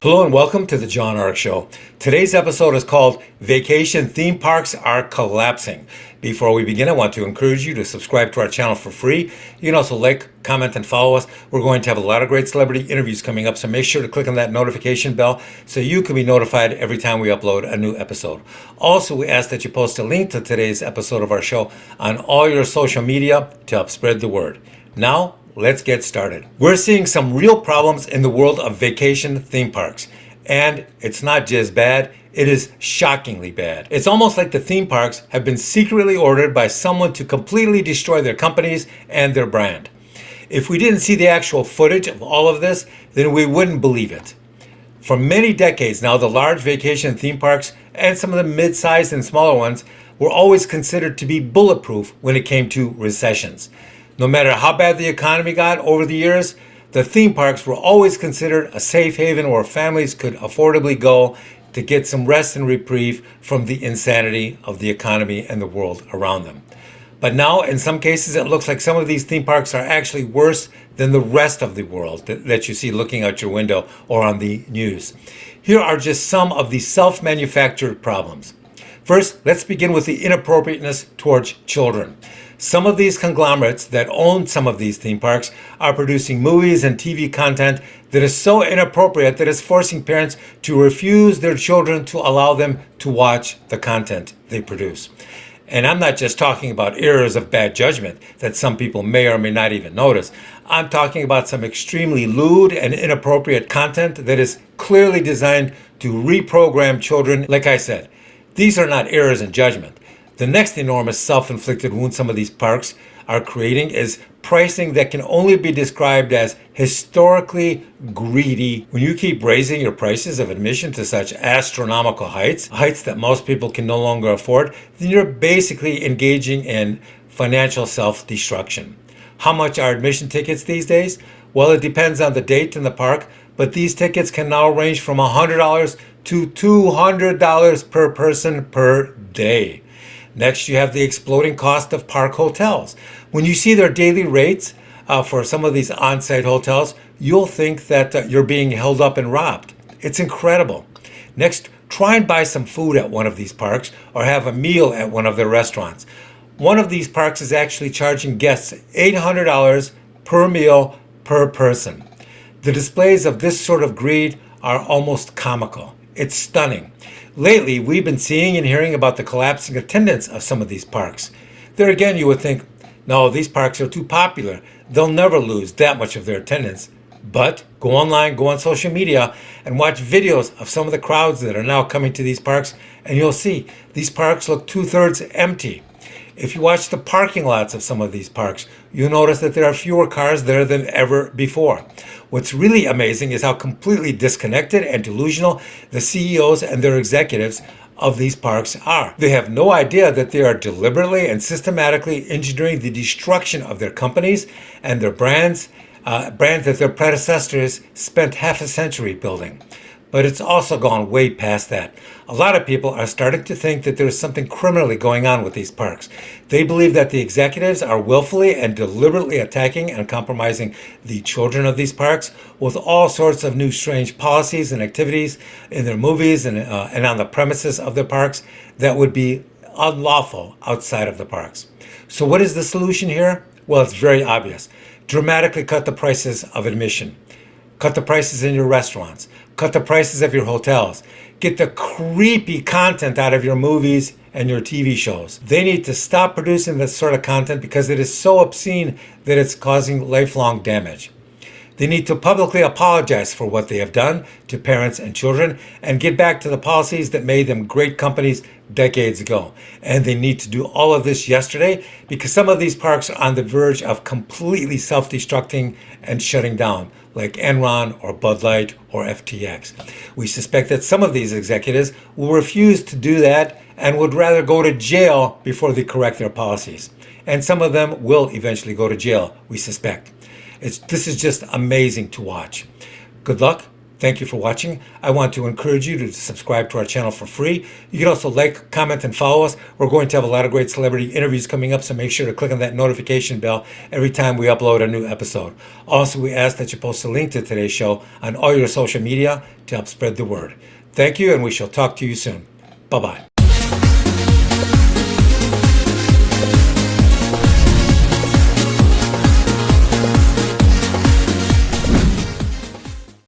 Hello and welcome to the John Ark Show. Today's episode is called Vacation Theme Parks Are Collapsing. Before we begin, I want to encourage you to subscribe to our channel for free. You can also like, comment, and follow us. We're going to have a lot of great celebrity interviews coming up, so make sure to click on that notification bell so you can be notified every time we upload a new episode. Also, we ask that you post a link to today's episode of our show on all your social media to help spread the word. Now, let's get started. We're seeing some real problems in the world of vacation theme parks. And it's not just bad, it is shockingly bad. It's almost like the theme parks have been secretly ordered by someone to completely destroy their companies and their brand. If we didn't see the actual footage of all of this, then we wouldn't believe it. For many decades now, the large vacation theme parks and some of the mid-sized and smaller ones were always considered to be bulletproof when it came to recessions. No matter how bad the economy got over the years, the theme parks were always considered a safe haven where families could affordably go to get some rest and reprieve from the insanity of the economy and the world around them. But now, in some cases, it looks like some of these theme parks are actually worse than the rest of the world that you see looking out your window or on the news. Here are just some of the self-manufactured problems. First, let's begin with the inappropriateness towards children. Some of these conglomerates that own some of these theme parks are producing movies and TV content that is so inappropriate that it's forcing parents to refuse their children to allow them to watch the content they produce. And I'm not just talking about errors of bad judgment that some people may or may not even notice. I'm talking about some extremely lewd and inappropriate content that is clearly designed to reprogram children. Like I said, these are not errors in judgment. The next enormous self-inflicted wound some of these parks are creating is pricing that can only be described as historically greedy. When you keep raising your prices of admission to such astronomical heights that most people can no longer afford, then you're basically engaging in financial self-destruction. How much are admission tickets these days? Well, it depends on the date in the park, but these tickets can now range from $100 to $200 per person per day. Next, you have the exploding cost of park hotels. When you see their daily rates for some of these on-site hotels, you'll think that you're being held up and robbed. It's incredible. Next, try and buy some food at one of these parks or have a meal at one of their restaurants. One of these parks is actually charging guests $800 per meal per person. The displays of this sort of greed are almost comical. It's stunning. Lately, we've been seeing and hearing about the collapsing attendance of some of these parks. There again, you would think, no, these parks are too popular. They'll never lose that much of their attendance. But go online, go on social media, and watch videos of some of the crowds that are now coming to these parks, and you'll see these parks look 2/3 empty. If you watch the parking lots of some of these parks, you'll notice that there are fewer cars there than ever before. What's really amazing is how completely disconnected and delusional the CEOs and their executives of these parks are. They have no idea that they are deliberately and systematically engineering the destruction of their companies and their brands that their predecessors spent half a century building. But it's also gone way past that. A lot of people are starting to think that there's something criminally going on with these parks. They believe that the executives are willfully and deliberately attacking and compromising the children of these parks with all sorts of new strange policies and activities in their movies and on the premises of their parks that would be unlawful outside of the parks. So what is the solution here? Well, it's very obvious. Dramatically cut the prices of admission. Cut the prices in your restaurants. Cut the prices of your hotels. Get the creepy content out of your movies and your TV shows. They need to stop producing this sort of content because it is so obscene that it's causing lifelong damage. They need to publicly apologize for what they have done to parents and children and get back to the policies that made them great companies decades ago. And they need to do all of this yesterday because some of these parks are on the verge of completely self-destructing and shutting down, like Enron or Bud Light or FTX. We suspect that some of these executives will refuse to do that and would rather go to jail before they correct their policies. And some of them will eventually go to jail, we suspect. This is just amazing to watch. Good luck, Thank you for watching. I want to encourage you to subscribe to our channel for free. You can also like, comment, and follow us. We're going to have a lot of great celebrity interviews coming up, so make sure to click on that notification bell every time we upload a new episode. Also, we ask that you post a link to today's show on all your social media to help spread the word. Thank you, and we shall talk to you soon. Bye-bye.